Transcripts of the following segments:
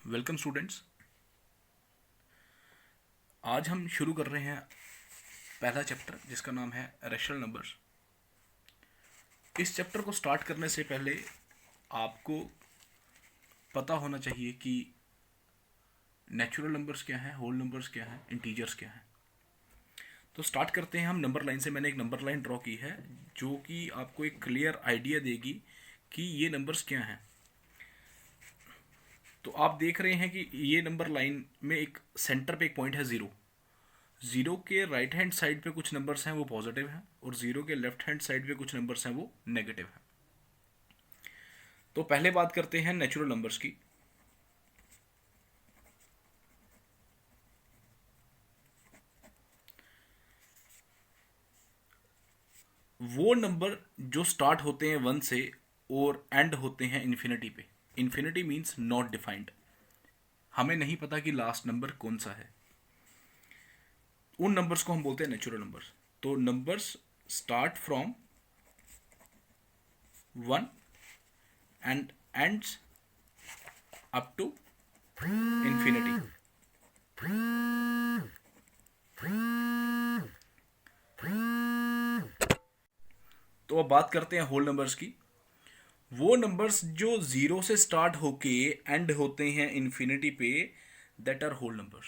Welcome students. आज हम शुरू कर रहे हैं पहला चैप्टर जिसका नाम है रैशनल नंबर्स। इस चैप्टर को स्टार्ट करने से पहले आपको पता होना चाहिए कि नेचुरल नंबर्स क्या है, होल नंबर्स क्या है, इंटीजर्स क्या है। तो स्टार्ट करते हैं हम नंबर लाइन से। मैंने एक नंबर लाइन ड्रॉ की है जो कि आपको एक क्लियर आइडिया देगी कि ये नंबर्स क्या हैं। तो आप देख रहे हैं कि ये नंबर लाइन में एक सेंटर पे एक पॉइंट है ज़ीरो। ज़ीरो के राइट हैंड साइड पे कुछ नंबर्स हैं वो पॉजिटिव हैं और ज़ीरो के लेफ्ट हैंड साइड पे कुछ नंबर्स हैं वो नेगेटिव हैं। तो पहले बात करते हैं नेचुरल नंबर्स की। वो नंबर जो स्टार्ट होते हैं वन से और एंड होते हैं इन्फिनिटी पे। इन्फिनिटी मीन्स नॉट डिफाइंड, हमें नहीं पता कि लास्ट नंबर कौन सा है। उन नंबर्स को हम बोलते हैं नेचुरल नंबर्स। तो numbers start from one and ends up to infinity. तो अब बात करते हैं होल नंबर्स की। वो नंबर्स जो जीरो से स्टार्ट होके एंड होते हैं इन्फिनिटी पे, दैट आर होल नंबर्स।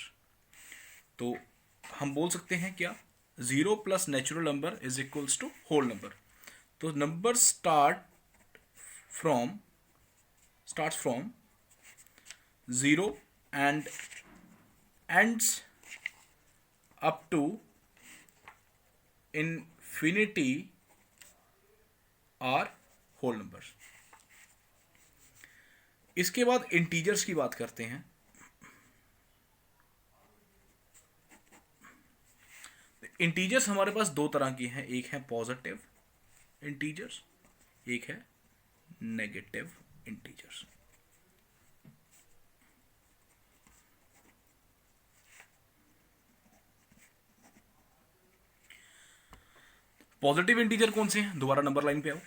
तो हम बोल सकते हैं क्या, zero plus natural number is equals to whole number. तो number from start from zero and ends up to infinity are whole numbers. इसके बाद इंटीजर्स की बात करते हैं। इंटीजर्स हमारे पास दो तरह की हैं, एक है पॉजिटिव इंटीजर्स, एक है नेगेटिव इंटीजर्स। पॉजिटिव इंटीजर कौन से हैं, दोबारा नंबर लाइन पे आओ।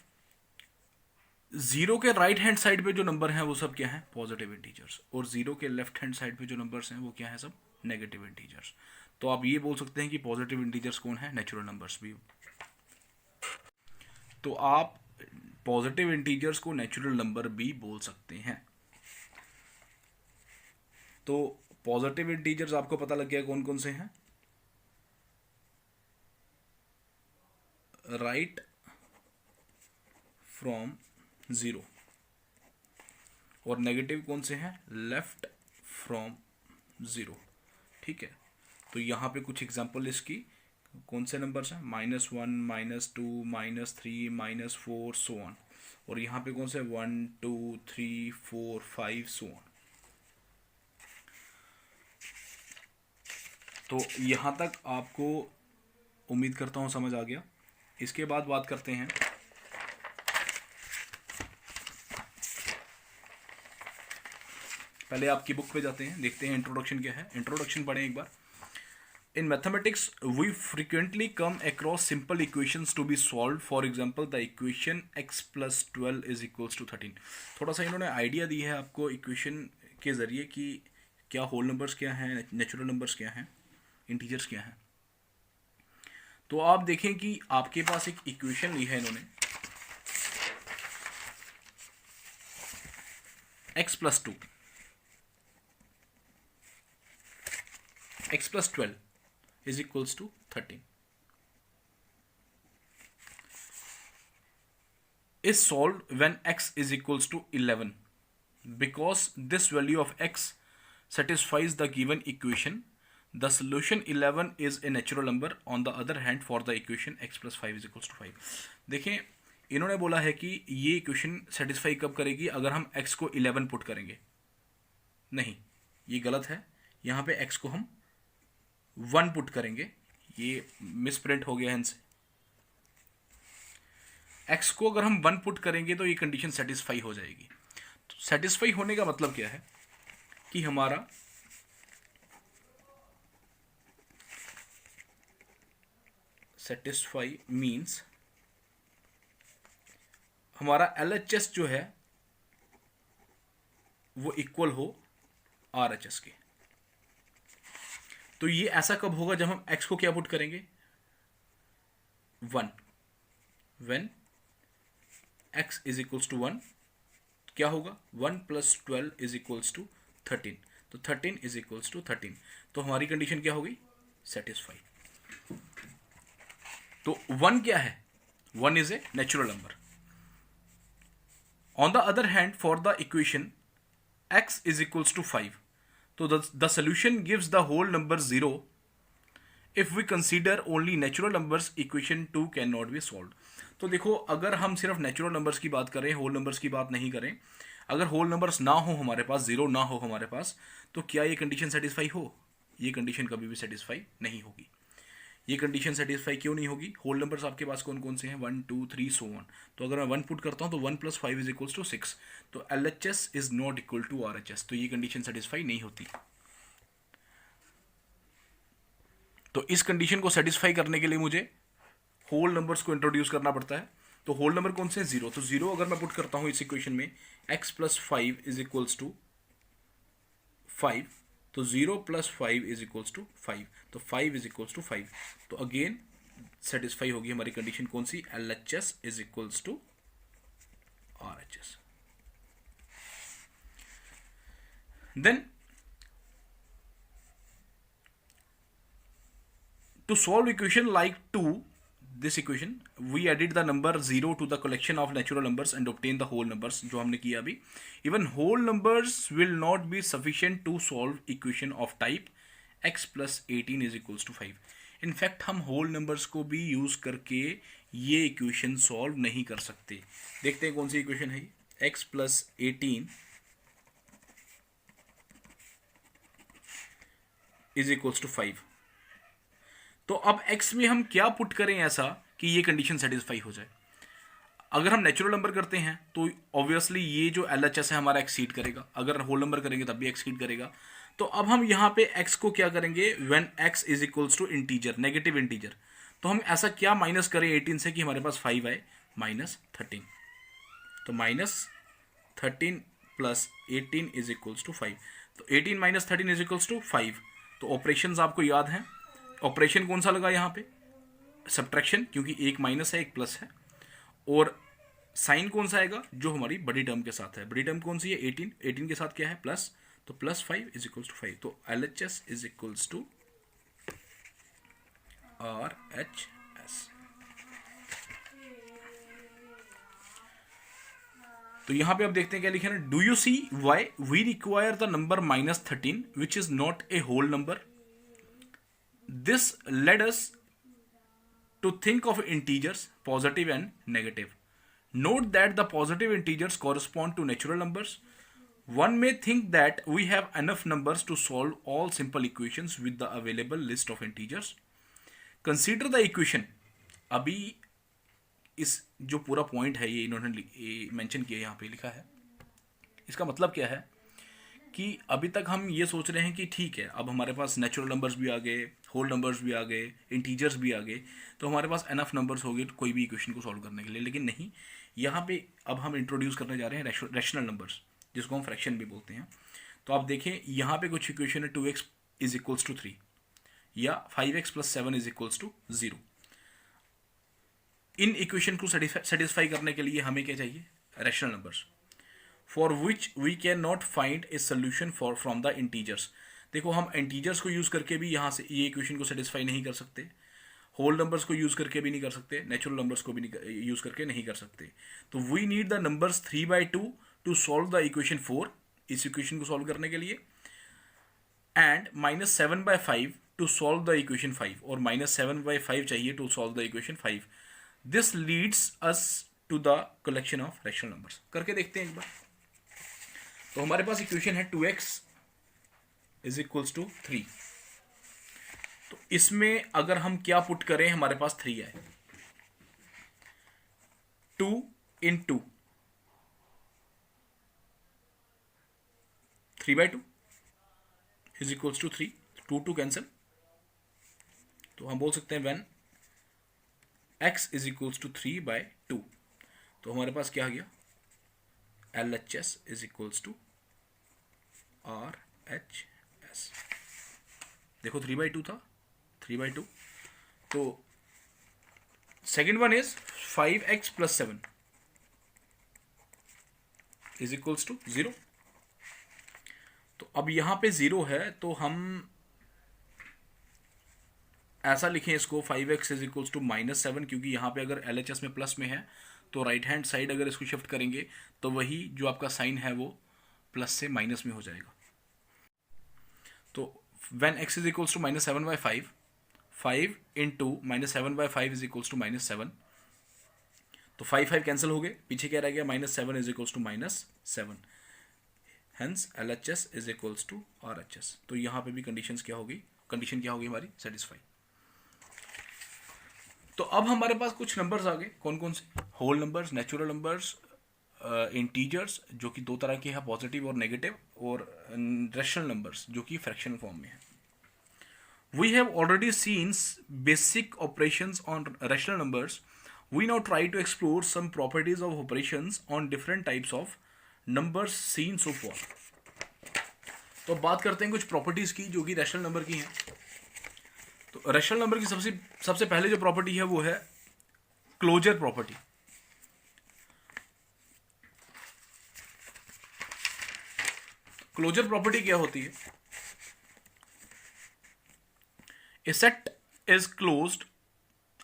जीरो के राइट हैंड साइड पे जो नंबर हैं वो सब क्या है, पॉजिटिव इंटीजर्स। और जीरो के लेफ्ट हैंड साइड पे जो नंबर्स हैं वो क्या है, सब नेगेटिव इंटीजर्स। तो आप ये बोल सकते हैं कि पॉजिटिव इंटीजर्स कौन है, नेचुरल नंबर्स भी। तो आप पॉजिटिव इंटीजर्स को नेचुरल नंबर भी बोल सकते हैं। तो पॉजिटिव इंटीजर्स आपको पता लग गया कौन कौन से हैं। Right from zero. और नेगेटिव कौन से हैं, लेफ्ट फ्रॉम ज़ीरो। ठीक है। तो यहाँ पे कुछ एग्जांपल इसकी कौन से नंबर्स हैं, -1, -2, -3, -4 सो ऑन। और यहाँ पे कौन से 1 2 3 4 5 सो ऑन। तो यहाँ तक आपको उम्मीद करता हूँ समझ आ गया। इसके बाद बात करते हैं पहले आपकी बुक पे जाते हैं, देखते हैं इंट्रोडक्शन क्या है। इंट्रोडक्शन पढ़ें एक बार। In mathematics, we frequently come across simple equations to be solved. For example, the equation x plus 12 is equals to 13. थोड़ा सा इन्होंने आइडिया दी है आपको इक्वेशन के ज़रिए कि क्या होल नंबर्स क्या हैं, नेचुरल नंबर्स क्या हैं, इंटीजर्स क्या हैं। तो आप देखें कि आपके पास एक इक्वेशन ली है इन्होंने, x plus 2, x plus 12 is equals to 13 is solved when x is equals to 11 because this value of x satisfies the given equation. The solution 11 is a natural number on the other hand for the equation x plus 5 is equals to 5. देखें इन्होंने बोला है कि ये equation satisfy कब करेगी, अगर हम x को 11 पुट करेंगे। नहीं, ये गलत है। यहाँ पे x को हम 1 पुट करेंगे, ये मिसप्रिंट हो गया है इनसे। x को अगर हम 1 पुट करेंगे तो ये कंडीशन सेटिस्फाई हो जाएगी। तो सेटिस्फाई होने का मतलब क्या है कि हमारा सेटिस्फाई मीन्स हमारा LHS जो है वो इक्वल हो RHS के। तो ये ऐसा कब होगा जब हम x को क्या पुट करेंगे 1, when x is equals to 1 क्या होगा 1 + 12 इज इक्वल्स टू 13, तो 13 इज इक्वल्स टू 13, तो हमारी कंडीशन क्या होगी सेटिस्फाई। तो 1 क्या है 1 is a natural number. On the other hand for the equation x is equals to 5, तो the solution gives the whole number 0 if we consider only natural numbers equation 2 cannot be solved। तो देखो अगर हम सिर्फ natural numbers की बात करें whole numbers की बात नहीं करें, अगर होल नंबर्स ना हो हमारे पास, जीरो ना हो हमारे पास, तो क्या ये कंडीशन सेटिस्फाई हो, ये कंडीशन कभी भी सेटिस्फाई नहीं होगी। ये कंडीशन सेटिस्फाई क्यों नहीं होगी, होल नंबर्स आपके पास कौन कौन से हैं 1 2 3 सो ऑन, तो अगर मैं 1 पुट करता हूं तो 1 + 5 इज इक्वल्स टू 6, तो LHS is not equal to RHS, तो ये कंडीशन सेटिस्फाई नहीं होती। तो इस कंडीशन को सेटिस्फाई करने के लिए मुझे होल नंबर्स को इंट्रोड्यूस करना पड़ता है। तो होल नंबर कौन से हैं 0, तो 0 अगर मैं पुट करता हूं इस इक्वेशन में x + 5 इज इक्वल्स टू 5, तो 0 + 5 इज इक्वल्स टू 5, तो 5 इज इक्वल्स टू 5, तो अगेन सेटिस्फाई होगी हमारी कंडीशन कौन सी LHS is equals to RHS। Then to solve equation like 2, this equation we added the number 0 to the collection of natural numbers and obtain the whole numbers, जो हमने किया अभी। even whole numbers will not be sufficient to solve equation of type x + 18 is equals to 5। In fact हम whole numbers को भी use करके ये equation solve नहीं कर सकते। देखते हैं कौन सी इक्वेशन है x + 18 इज इक्वल्स टू 5। तो अब x में हम क्या पुट करें ऐसा कि ये कंडीशन सेटिस्फाई हो जाए। अगर हम नेचुरल नंबर करते हैं तो ऑब्वियसली ये जो LHS है हमारा एक्सीड करेगा, अगर होल नंबर करेंगे तब भी एक्सीड करेगा। तो अब हम यहाँ पे x को क्या करेंगे when x is equals to integer, negative integer, तो हम ऐसा क्या माइनस करें 18 से कि हमारे पास 5 आए -13, तो -13 + 18 इज इक्वल्स टू 5, तो 18 - 13 इज इक्वल्स टू 5। तो ऑपरेशंस आपको याद हैं, ऑपरेशन कौन सा लगा यहाँ पे सब्ट्रैक्शन, क्योंकि एक माइनस है एक प्लस है, और साइन कौन सा आएगा जो हमारी बड़ी टर्म के साथ है, बड़ी टर्म कौन सी है 18, 18 के साथ क्या है प्लस, तो +5 इज इक्वल्स टू 5, तो LHS is equals to RHS। तो यहां पे आप देखते हैं क्या लिखे ना, do you see why we require the number -13 which is not a whole number. This led us to think of integers, positive and negative. Note that the positive integers correspond to natural numbers. One may think that we have enough numbers to solve all simple equations with the available list of integers. Consider the equation. अभी इस जो पूरा point है ये इन्होंने mention किया, यहाँ पे लिखा है, इसका मतलब क्या है कि अभी तक हम ये सोच रहे हैं कि ठीक है अब हमारे पास नेचुरल नंबर्स भी आ गए, होल नंबर्स भी आ गए, इंटीजर्स भी आ गए, तो हमारे पास एनफ नंबर्स हो गए तो कोई भी इक्वेशन को सॉल्व करने के लिए। लेकिन नहीं, यहाँ पे अब हम इंट्रोड्यूस करने जा रहे हैं रैशनल नंबर्स, जिसको हम फ्रैक्शन भी बोलते हैं। तो आप देखें यहाँ पे कुछ इक्वेशन है 2x इज इक्वल्स टू 3 या 5x + 7 इज इक्वल्स टू 0। इन इक्वेशन को सेटिस्फाई करने के लिए हमें क्या चाहिए rational numbers, for which we can not find a solution for from the integers. देखो हम इंटीजर्स को यूज़ करके भी यहाँ से ये इक्वेशन को सेटिस्फाई नहीं कर सकते, होल नंबर्स को यूज़ करके भी नहीं कर सकते, नेचुरल नंबर्स को भी यूज़ करके नहीं कर सकते। तो we need the numbers 3/2 to solve the equation 4, इस इक्वेशन को सॉल्व करने के लिए, and -7/5 to solve the equation 5, और -7/5 चाहिए to solve the equation 5। This leads us to the collection of rational numbers. करके देखते हैं एक बार। तो हमारे पास इक्वेशन है 2x इज इक्वल्स टू 3, तो इसमें अगर हम क्या पुट करें हमारे पास 3 है, 2 × 2 3/2 इज इक्वल्स टू 3, 2 कैंसिल, तो हम बोल सकते हैं when x is equals to 3/2, तो हमारे पास क्या आ गया LHS is equals to RHS। देखो 3/2 था, 3/2। तो second one is 5x + 7 is equals to 0। तो अब यहां पे 0 है, तो हम ऐसा लिखें इसको 5x इज इक्वल्स टू -7, क्योंकि यहाँ पे अगर LHS में प्लस में है तो राइट हैंड साइड अगर इसको शिफ्ट करेंगे तो वही जो आपका साइन है वो प्लस से माइनस में हो जाएगा। तो when x is equals to -7/5, 5 into -7/5 is equals to -7। तो 5 कैंसिल हो गए, पीछे क्या रह गया, -7 is equals to -7। Hence LHS is equals to RHS। तो यहाँ पे भी कंडीशन क्या होगी हमारी, सेटिस्फाई। तो अब हमारे पास कुछ नंबर्स आ गए, कौन कौन से, whole numbers, natural numbers, integers जो कि दो तरह के हैं, पॉजिटिव और नेगेटिव, और रेशनल नंबर्स जो कि फ्रैक्शनल फॉर्म में है। We have already seen basic operations on rational numbers. We now try to explore some properties of operations on different types of numbers seen so far. तो अब बात करते हैं कुछ प्रॉपर्टीज की जो कि रेशनल नंबर की हैं। तो रेशनल नंबर की सबसे पहले जो प्रॉपर्टी है वो है क्लोजर प्रॉपर्टी। क्लोजर प्रॉपर्टी क्या होती है, a set is closed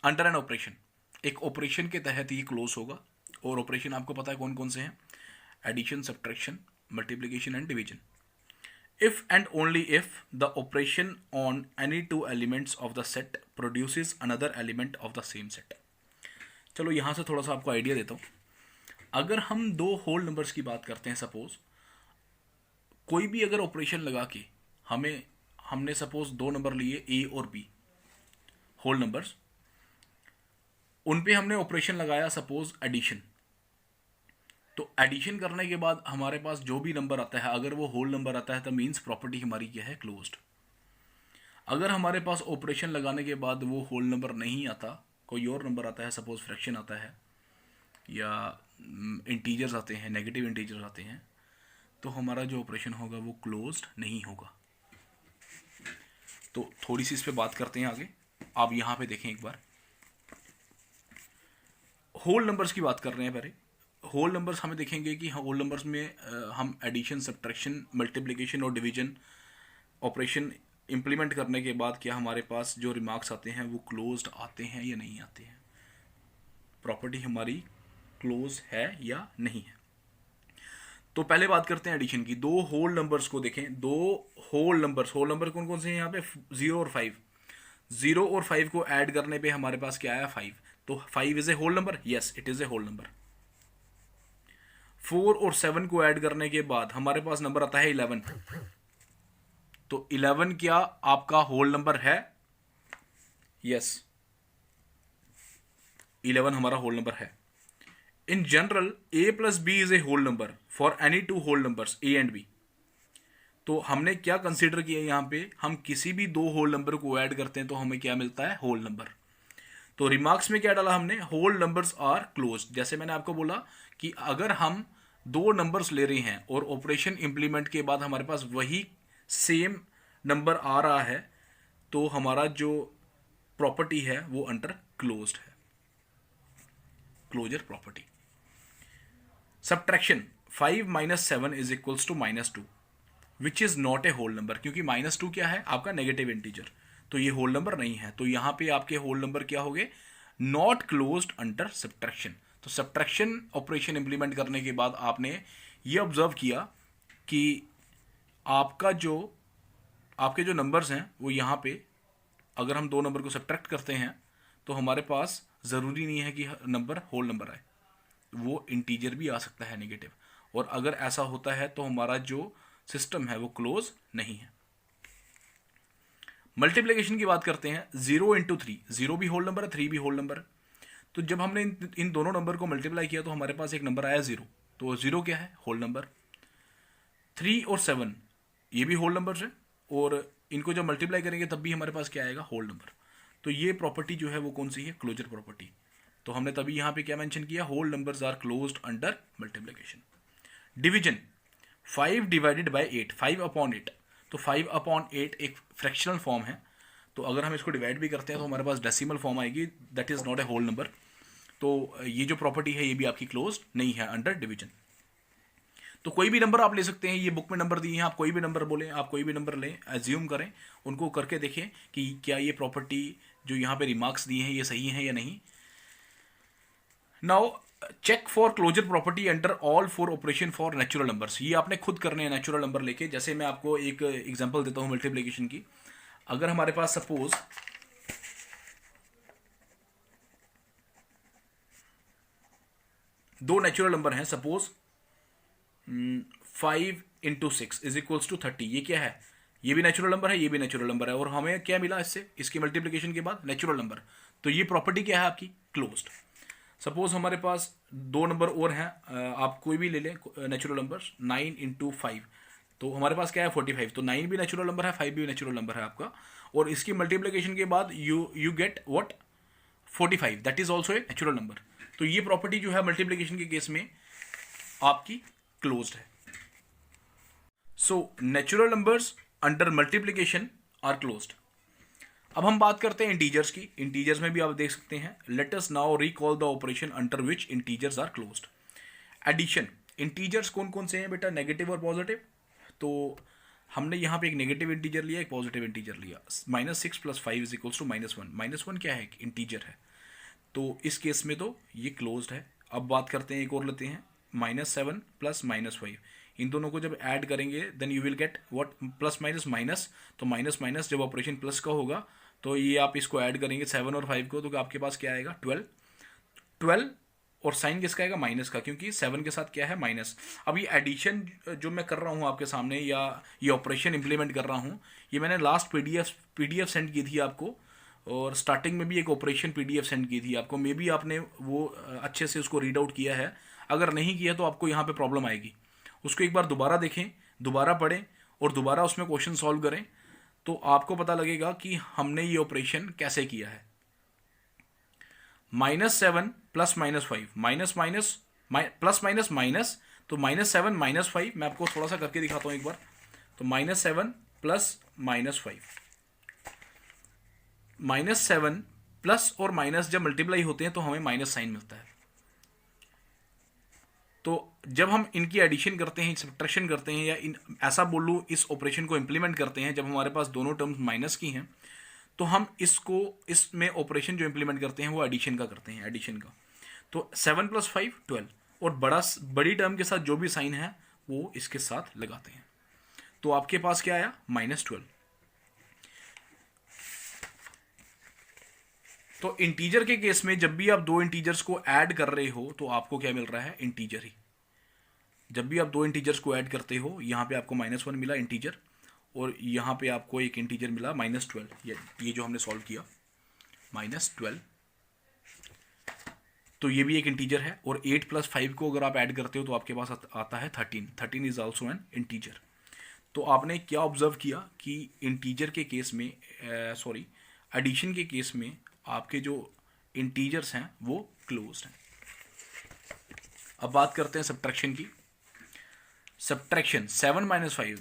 under an operation. एक ऑपरेशन के तहत ये क्लोज होगा, और ऑपरेशन आपको पता है कौन कौन से हैं, addition, subtraction, multiplication and division. If and only if the operation on any two elements of the set produces another element of the same set। चलो यहाँ से थोड़ा सा आपको आइडिया देता हूँ। अगर हम दो होल नंबर्स की बात करते हैं, सपोज कोई भी अगर ऑपरेशन लगा के हमने सपोज दो नंबर लिए A और B होल नंबर्स, उन पे हमने ऑपरेशन लगाया सपोज एडिशन। तो एडिशन करने के बाद हमारे पास जो भी नंबर आता है, अगर वो होल नंबर आता है तो मीन्स प्रॉपर्टी हमारी क्या है, क्लोज्ड। अगर हमारे पास ऑपरेशन लगाने के बाद वो होल नंबर नहीं आता, कोई और नंबर आता है, सपोज फ्रैक्शन आता है या इंटीजर्स आते हैं, नेगेटिव इंटीजर्स आते हैं, तो हमारा जो ऑपरेशन होगा वो क्लोज्ड नहीं होगा। तो थोड़ी सी इस पे बात करते हैं आगे। आप यहाँ पे देखें एक बार, होल नंबर्स की बात कर रहे हैं पहले। होल नंबर्स हमें देखेंगे कि होल नंबर्स में हम एडिशन, सब्ट्रैक्शन, मल्टीप्लिकेशन और डिवीजन ऑपरेशन इंप्लीमेंट करने के बाद क्या हमारे पास जो रिमार्क्स आते हैं वो क्लोज्ड आते हैं या नहीं आते हैं, प्रॉपर्टी हमारी क्लोज है या नहीं है। तो पहले बात करते हैं एडिशन की। दो होल नंबर्स को देखें, दो होल नंबर कौन कौन से हैं यहाँ पे, 0 और 5। 0 और 5 को ऐड करने पे हमारे पास क्या आया, 5। तो 5 is a whole number, yes it is a whole number. 4 और 7 को ऐड करने के बाद हमारे पास नंबर आता है 11। तो 11 क्या आपका होल नंबर है, यस 11 हमारा होल नंबर है। In general A + B is a whole number for any two whole numbers A and B। तो हमने क्या कंसीडर किया यहां पे, हम किसी भी दो होल नंबर को ऐड करते हैं तो हमें क्या मिलता है, होल नंबर। तो रिमार्क्स में क्या डाला हमने, होल नंबर्स आर क्लोज। जैसे मैंने आपको बोला कि अगर हम दो नंबर्स ले रहे हैं और ऑपरेशन इंप्लीमेंट के बाद हमारे पास वही सेम नंबर आ रहा है, तो हमारा जो प्रॉपर्टी है वो अंडर क्लोज्ड है, closure property. Subtraction, 5 - 7 is equals to -2 which is not a whole number, क्योंकि -2 क्या है आपका नेगेटिव इंटीजर, तो ये होल नंबर नहीं है। तो यहां पे आपके होल नंबर क्या हो गए, नॉट क्लोज्ड अंडर सब्ट्रैक्शन। तो सब्ट्रैक्शन ऑपरेशन इंप्लीमेंट करने के बाद आपने ये ऑब्जर्व किया कि आपके जो नंबर्स हैं वो यहाँ पे, अगर हम दो नंबर को सब्ट्रैक्ट करते हैं तो हमारे पास ज़रूरी नहीं है कि नंबर होल नंबर आए, वो इंटीजर भी आ सकता है नेगेटिव। और अगर ऐसा होता है तो हमारा जो सिस्टम है वो क्लोज नहीं है। मल्टीप्लिकेशन की बात करते हैं, 0 × 3, 0 भी होल नंबर है, 3 भी होल नंबर है। तो जब हमने इन दोनों नंबर को मल्टीप्लाई किया तो हमारे पास एक नंबर आया 0। तो 0 क्या है, होल नंबर। 3 और 7 ये भी होल नंबर है, और इनको जब मल्टीप्लाई करेंगे तब भी हमारे पास क्या आएगा, होल नंबर। तो ये प्रॉपर्टी जो है वो कौन सी है, क्लोजर प्रॉपर्टी। तो हमने तभी यहाँ पे क्या मेंशन किया, whole numbers are closed under multiplication. Division, 5 / 8, 5/8। तो 5/8 एक फ्रैक्शनल फॉर्म है, तो अगर हम इसको डिवाइड भी करते हैं तो हमारे पास डेसिमल फॉर्म आएगी, that is not a whole number. तो ये जो प्रॉपर्टी है ये भी आपकी क्लोज नहीं है अंडर डिवीजन। तो कोई भी नंबर आप ले सकते हैं, ये बुक में नंबर दिए हैं, आप कोई भी नंबर बोलें, आप कोई भी नंबर लें, एज्यूम करें, उनको करके देखें कि क्या ये प्रॉपर्टी जो यहाँ पे रिमार्क्स दिए हैं ये सही हैं या नहीं। Now check for closure property under all four operation for natural numbers. ये आपने खुद करने हैं नेचुरल नंबर लेके। जैसे मैं आपको एक एग्जांपल देता हूँ मल्टीप्लिकेशन की। अगर हमारे पास सपोज दो नेचुरल नंबर हैं, सपोज 5 × 6 इज इक्वल्स टू 30, ये क्या है, ये भी नेचुरल नंबर है, ये भी नेचुरल नंबर है, और हमें क्या मिला इससे, इसकी मल्टीप्लिकेशन के बाद नेचुरल नंबर। तो ये प्रॉपर्टी क्या है आपकी, क्लोज्ड। सपोज हमारे पास दो नंबर और हैं, आप कोई भी ले लें नेचुरल नंबर, 9 × 5, तो हमारे पास क्या है 45, तो 9 भी नेचुरल नंबर है, 5 भी नेचुरल नंबर है आपका, और इसकी मल्टीप्लिकेशन के बाद you get what 45, that is also a natural number. तो ये प्रॉपर्टी जो है मल्टीप्लिकेशन के केस में आपकी क्लोज्ड है। So natural numbers under multiplication are closed. अब हम बात करते हैं इंटीजर्स की। इंटीजर्स में भी आप देख सकते हैं, let us now recall the operation under which integers are closed. Addition, integers कौन कौन से हैं बेटा, नेगेटिव और पॉजिटिव। तो हमने यहाँ पे एक नेगेटिव इंटीजर लिया, एक पॉजिटिव इंटीजर लिया। -6 + 5 इज इक्वल्स टू -1। -1 क्या है, इंटीजर है, तो इस केस में तो ये क्लोज्ड है। अब बात करते हैं, एक और लेते हैं, -7 + -5, इन दोनों को जब ऐड करेंगे then you will get what, plus minus minus, तो माइनस माइनस जब ऑपरेशन प्लस का होगा तो ये आप इसको ऐड करेंगे 7 और 5 को, तो आपके पास क्या आएगा 12, और साइन किसका आएगा, माइनस का, क्योंकि 7 के साथ क्या है माइनस। अब ये एडिशन जो मैं कर रहा हूँ आपके सामने, या ये ऑपरेशन इंप्लीमेंट कर रहा हूँ, ये मैंने लास्ट पीडीएफ सेंड की थी आपको, और स्टार्टिंग में भी एक ऑपरेशन पीडीएफ सेंड की थी आपको। मे बी आपने वो अच्छे से उसको रीड आउट किया है, अगर नहीं किया तो आपको यहाँ पे प्रॉब्लम आएगी। उसको एक बार दोबारा देखें, दोबारा पढ़ें, और दोबारा उसमें क्वेश्चन सॉल्व करें, तो आपको पता लगेगा कि हमने ये ऑपरेशन कैसे किया है। -7 + -5, minus minus plus minus minus, तो -7 -5, मैं आपको थोड़ा सा करके दिखाता हूँ एक बार। तो -7 + -5, -7 प्लस और माइनस जब मल्टीप्लाई होते हैं तो हमें माइनस साइन मिलता है। तो जब हम इनकी एडिशन करते हैं, सब्ट्रैक्शन करते हैं, या ऐसा बोल लूँ इस ऑपरेशन को इंप्लीमेंट करते हैं, जब हमारे पास दोनों टर्म्स माइनस की हैं, तो हम इसमें ऑपरेशन जो इंप्लीमेंट करते हैं वो एडिशन का करते हैं, एडिशन का। तो 7 + 5 12, और बड़ी टर्म के साथ जो भी साइन है वो इसके साथ लगाते हैं, तो आपके पास क्या आया -12। तो इंटीजर के केस में जब भी आप दो इंटीजर्स को ऐड कर रहे हो तो आपको क्या मिल रहा है, इंटीजर ही। जब भी आप दो इंटीजर्स को ऐड करते हो, यहाँ पे आपको -1 मिला इंटीजर, और यहाँ पे आपको एक इंटीजर मिला -12, ये जो हमने सॉल्व किया -12, तो ये भी एक इंटीजर है। और 8 + 5 को अगर आप ऐड करते हो तो आपके पास आता है 13 इज ऑल्सो एन इंटीजर। तो आपने क्या ऑब्जर्व किया कि इंटीजर के केस में, सॉरी एडिशन के केस में आपके जो इंटीजर्स हैं वो क्लोज्ड हैं। अब बात करते हैं सब्ट्रैक्शन की। सब्ट्रैक्शन 7 - 5,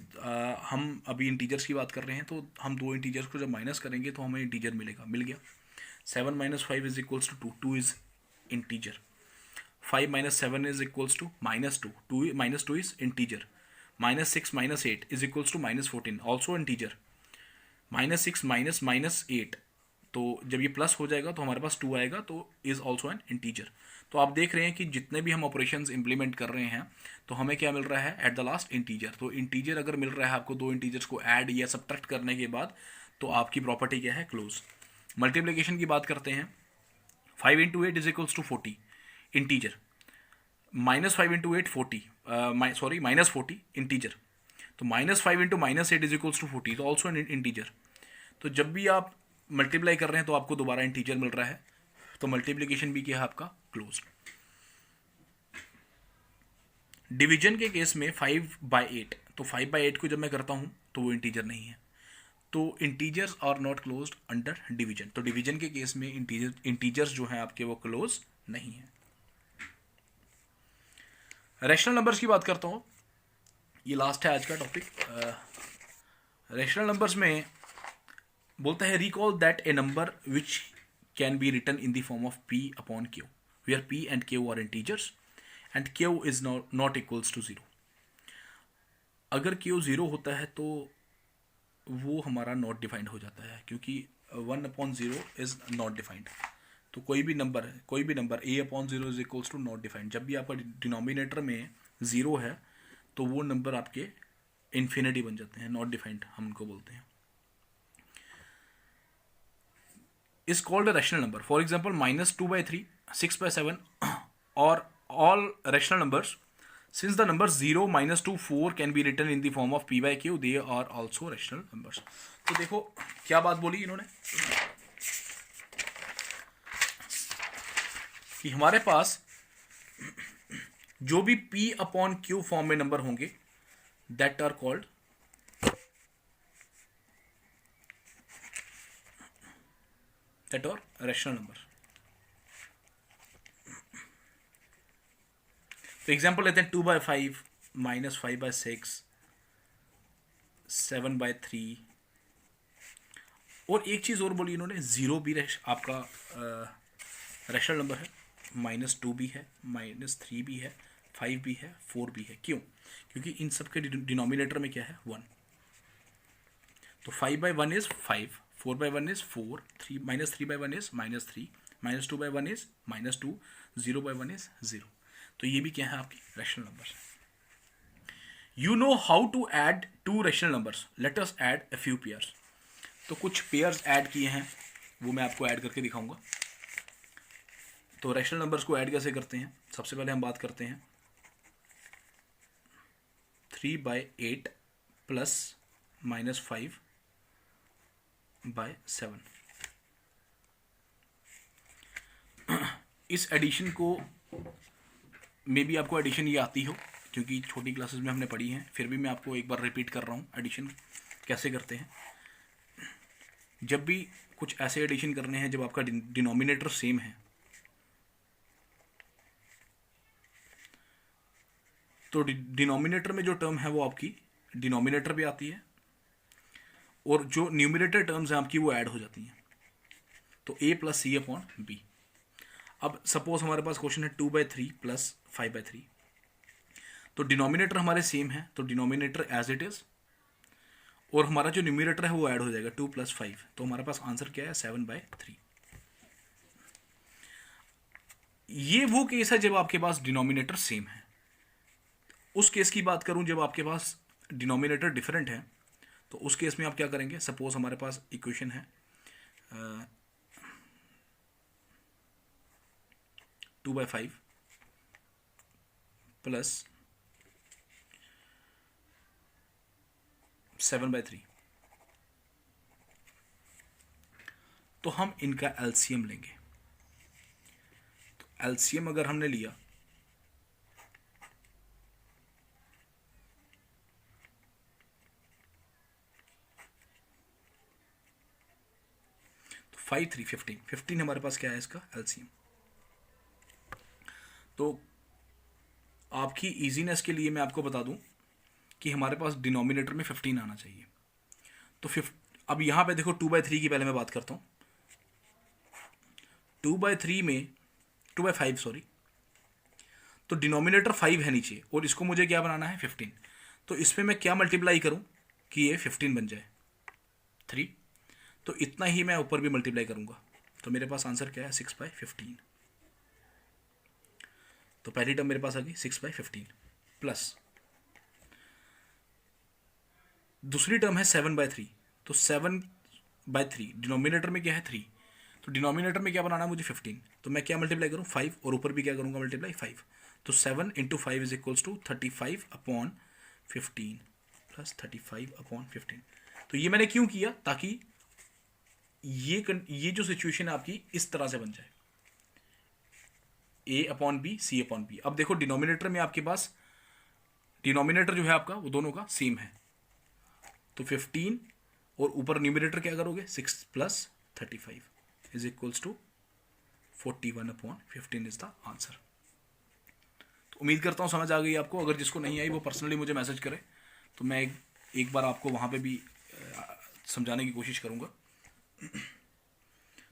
हम अभी इंटीजर्स की बात कर रहे हैं, तो हम दो इंटीजर्स को जब माइनस करेंगे तो हमें इंटीजर मिल गया। 7 - 5 is equals to 2, 2 is integer. 5 - 7 is equals to -2, -2 is integer. -6 - 8 is equals to -14, also integer. -6 -8, तो जब ये प्लस हो जाएगा तो हमारे पास 2 आएगा, तो इज ऑल्सो एन इंटीजर। तो आप देख रहे हैं कि जितने भी हम ऑपरेशंस इंप्लीमेंट कर रहे हैं तो हमें क्या मिल रहा है एट द लास्ट, इंटीजर। तो इंटीजर अगर मिल रहा है आपको दो इंटीजर्स को ऐड या सब्ट्रैक्ट करने के बाद, तो आपकी प्रॉपर्टी क्या है, क्लोज। मल्टीप्लिकेशन की बात करते हैं, 5 × 8 is equals to 40, integer. -5 × 8 40, sorry -40 integer. तो -5 × -8 इज इक्वल्स टू 40, तो ऑल्सो एन इंटीजर। तो जब भी आप मल्टीप्लाई कर रहे हैं तो आपको दोबारा इंटीजर मिल रहा है, तो मल्टीप्लिकेशन भी क्या है आपका, क्लोज। डिवीजन के केस में 5/8, तो 5/8 को जब मैं करता हूं तो वो इंटीजर नहीं है, तो integers are not closed under division. तो डिवीजन के केस में इंटीजर्स जो हैं आपके वो क्लोज नहीं है। रैशनल नंबर्स की बात करता हूं, ये लास्ट है आज का टॉपिक। रैशनल नंबर्स में बोलता है recall that a number which can be written in the form of p upon q where p and q are integers and q is not equals to 0। अगर q 0 होता है तो वो हमारा not defined हो जाता है, क्योंकि 1/0 इज नॉट डिफाइंड। तो कोई भी number a/0 is equals to not defined. जब भी आपका डिनोमिनेटर में 0 है तो वो नंबर आपके इन्फिनिटी बन जाते हैं, नॉट डिफाइंड हम उनको बोलते हैं। is called a rational number. For example, -2/3, 6/7 or all rational numbers. Since the numbers 0, -2, 4 can be written in the form of p/q, they are also rational numbers. तो देखो क्या बात बोली इन्होंने कि हमारे पास जो भी p/q फॉर्म में नंबर होंगे that are called rational number. तो एग्जाम्पल लेते हैं 2/5, -5/6, 7/3। और एक चीज़ और बोली इन्होंने, 0 भी आपका रैशनल नंबर है, -2 भी है, -3 भी है, 5 भी है, 4 भी है। क्यों? क्योंकि इन सब के डिनोमिनेटर में क्या है 1। तो 5/1 is 5, 4/1 is 4, -3/1 is -3, -2/1 is -2, 0/1 is 0। तो ये भी क्या है आपकी rational numbers. You know how to add two rational numbers, let us add a few pairs. तो कुछ पेयर्स ऐड किए हैं, वो मैं आपको ऐड करके दिखाऊंगा। तो रैशनल नंबर्स को ऐड कैसे करते हैं, सबसे पहले हम बात करते हैं 3/8 प्लस -5/7। इस एडिशन को मे भी आपको एडिशन ये आती हो, क्योंकि छोटी क्लासेस में हमने पढ़ी है, फिर भी मैं आपको एक बार रिपीट कर रहा हूँ एडिशन कैसे करते हैं। जब भी कुछ ऐसे एडिशन करने हैं जब आपका डिनोमिनेटर सेम है, तो डिनोमिनेटर में जो टर्म है वो आपकी डिनोमिनेटर पे आती है, और जो न्यूमिनेटर टर्म्स हैं आपकी वो ऐड हो जाती हैं। तो a + c/b। अब सपोज हमारे पास क्वेश्चन है 2/3 प्लस 5/3। तो डिनोमिनेटर हमारे सेम है, तो डिनोमिनेटर एज इट इज, और हमारा जो न्यूमिनेटर है वो ऐड हो जाएगा 2 + 5। तो हमारे पास आंसर क्या है 7/3। ये वो केस है जब आपके पास डिनोमिनेटर सेम है। उस केस की बात करूं जब आपके पास डिनोमिनेटर डिफरेंट है, तो उस केस में आप क्या करेंगे। सपोज हमारे पास इक्वेशन है 2/5 प्लस 7/3। तो हम इनका एलसीएम लेंगे। तो एलसीएम अगर हमने लिया तो 5, 3, 15 हमारे पास क्या है इसका एलसीएम। तो आपकी इजीनेस के लिए मैं आपको बता दूं कि हमारे पास डिनोमिनेटर में 15 आना चाहिए। तो अब यहां पे देखो 2/3 की पहले मैं बात करता हूं। 2/5 सॉरी, तो डिनोमिनेटर 5 है नीचे, और इसको मुझे क्या बनाना है 15। तो इसमें मैं क्या मल्टीप्लाई करूं कि ये 15 बन जाए 3। तो इतना ही मैं ऊपर भी मल्टीप्लाई करूंगा, तो मेरे पास आंसर क्या है 6/15। तो पहली टर्म मेरे पास आ गई 6/15 प्लस दूसरी टर्म है 7/3। तो 7/3 डिनोमिनेटर में क्या है 3, तो डिनोमिनेटर में क्या बनाना है मुझे 15। तो मैं क्या मल्टीप्लाई करूँ 5, और ऊपर भी क्या करूँगा मल्टीप्लाई 5। तो 7 × 5 इज इक्वल्स टू 35/15 प्लस 35/15। तो ये मैंने क्यों किया, ताकि ये जो सिचुएशन है आपकी इस तरह से बन जाए a/b c/b। अब देखो डिनोमिनेटर में आपके पास डिनोमिनेटर जो है आपका वो दोनों का सेम है, तो 15 और ऊपर न्यूमिनेटर क्या करोगे 6 + 35 is equals to 41/15 is the answer. तो उम्मीद करता हूँ समझ आ गई आपको। अगर जिसको नहीं आई वो पर्सनली मुझे मैसेज करे, तो मैं एक बार आपको वहाँ पे भी समझाने की कोशिश करूँगा।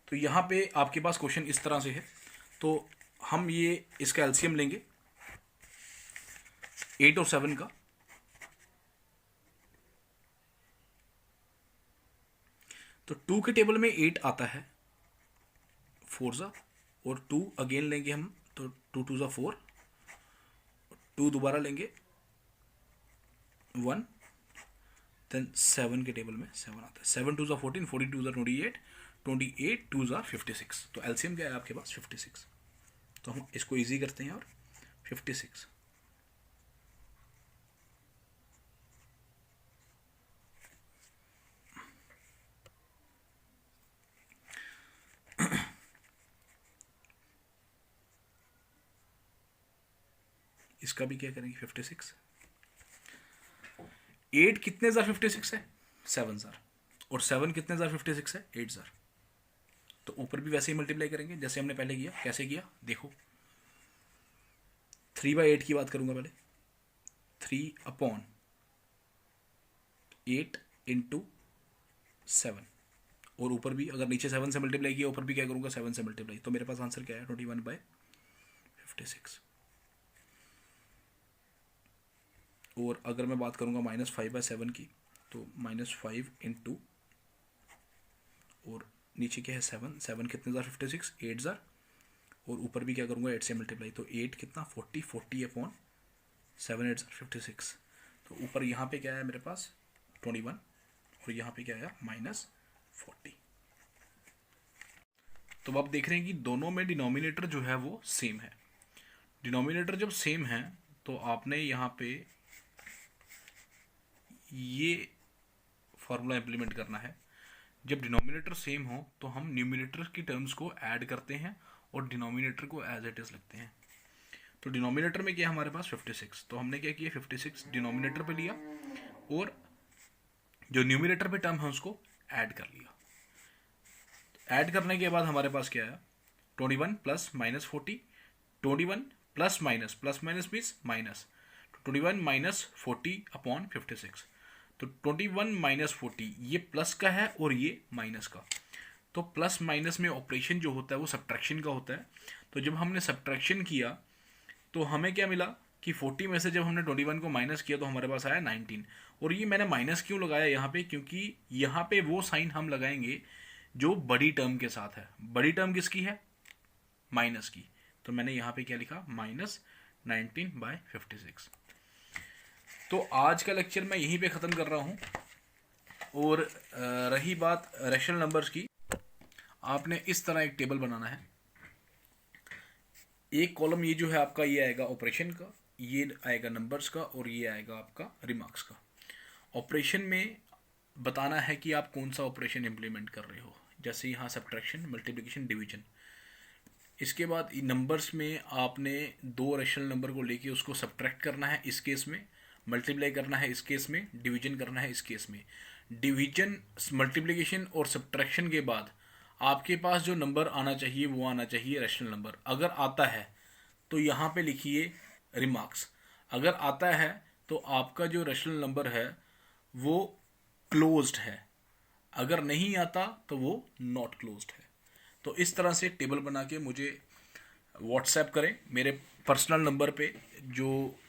तो यहाँ पे आपके पास क्वेश्चन इस तरह से है, तो हम ये इसका एलसीएम लेंगे 8 और 7 का। तो 2 के टेबल में 8 आता है, 4 ज़ा, और 2 अगेन लेंगे हम, तो 2 2 ज़ा 4, 2 दोबारा लेंगे 1, देन 7 के टेबल में 7 आता है, 7 2 ज़ा 14, 14 2 ज़ा 28, 28 2 ज़ा 56। तो एलसीएम क्या है आपके पास 56। तो हम इसको इजी करते हैं और 56। इसका भी क्या करेंगे 56। 8 कितने ज़ार 56 है 7 ज़ार, और 7 कितने ज़ार 56 है 8 ज़ार। तो ऊपर भी वैसे ही मल्टीप्लाई करेंगे जैसे हमने पहले किया। कैसे किया देखो, 3/8 की बात करूंगा पहले, 3/8 इंटू 7, और ऊपर भी अगर नीचे 7 से मल्टीप्लाई किया, ऊपर भी क्या करूंगा 7 से मल्टीप्लाई। तो मेरे पास आंसर क्या है 21/56। और अगर मैं बात करूंगा -5/7 की, तो -5 इंटू, और नीचे क्या है 7, 7 कितने ज़ार 56, 8 ज़ार, और ऊपर भी क्या करूंगा 8 से मल्टीप्लाई। तो 8 कितना 40, 40 अपॉन 7 8 ज़ार 56। तो ऊपर यहाँ पे क्या है मेरे पास 21, और यहाँ पे क्या आया -40। तो आप देख रहे हैं कि दोनों में डिनोमिनेटर जो है वो सेम है। डिनोमिनेटर जब सेम है तो आपने यहाँ पे ये फॉर्मूला इम्प्लीमेंट करना है। जब डिनोमिनेटर सेम हो तो हम न्यूमिनेटर की टर्म्स को ऐड करते हैं और डिनोमिनेटर को एज इट इज लिखते हैं। तो डिनोमिनेटर में क्या है हमारे पास 56, तो हमने क्या किया 56 डिनोमिनेटर पे लिया, और जो न्यूमिनेटर पे टर्म है उसको ऐड कर लिया। ऐड करने के बाद हमारे पास क्या है 21 plus -40, 21 plus minus means minus, 21 -40 upon 56। तो 21 -40 ये प्लस का है और ये माइनस का। तो प्लस माइनस में ऑपरेशन जो होता है वो सब्ट्रैक्शन का होता है। तो जब हमने सब्ट्रैक्शन किया तो हमें क्या मिला कि 40 में से जब हमने 21 को माइनस किया तो हमारे पास आया 19। और ये मैंने माइनस क्यों लगाया यहाँ पे, क्योंकि यहाँ पे वो साइन हम लगाएंगे जो बड़ी टर्म के साथ है। बड़ी टर्म किसकी है माइनस की। तो मैंने यहाँ पे क्या लिखा -19/56। तो आज का लेक्चर मैं यहीं पे ख़त्म कर रहा हूँ। और रही बात रैशनल नंबर्स की, आपने इस तरह एक टेबल बनाना है। एक कॉलम ये जो है आपका ये आएगा ऑपरेशन का, ये आएगा नंबर्स का, और ये आएगा आपका रिमार्क्स का। ऑपरेशन में बताना है कि आप कौन सा ऑपरेशन इम्प्लीमेंट कर रहे हो, जैसे यहाँ सब्ट्रैक्शन, मल्टीप्लिकेशन, डिवीजन। इसके बाद नंबर्स में आपने दो रैशनल नंबर को लेके उसको सब्ट्रैक्ट करना है इस केस में, मल्टीप्लाई करना है इस केस में, डिवीजन करना है इस केस में। डिवीजन, मल्टीप्लिकेशन और सब्ट्रैक्शन के बाद आपके पास जो नंबर आना चाहिए वो आना चाहिए रैशनल नंबर। अगर आता है तो यहाँ पे लिखिए रिमार्क्स। अगर आता है तो आपका जो रैशनल नंबर है वो क्लोज्ड है, अगर नहीं आता तो वो नॉट क्लोज्ड है। तो इस तरह से टेबल बना के मुझे व्हाट्सएप करें मेरे पर्सनल नंबर पे, जो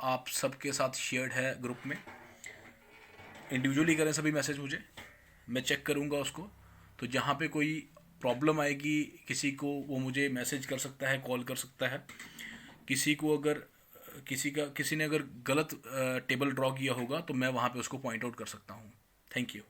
आप सबके साथ शेयर्ड है ग्रुप में। इंडिविजुअली करें सभी मैसेज मुझे, मैं चेक करूँगा उसको। तो जहाँ पे कोई प्रॉब्लम आएगी किसी को, वो मुझे मैसेज कर सकता है, कॉल कर सकता है। किसी को अगर किसी ने अगर गलत टेबल ड्रॉ किया होगा तो मैं वहाँ पे उसको पॉइंट आउट कर सकता हूँ। Thank you.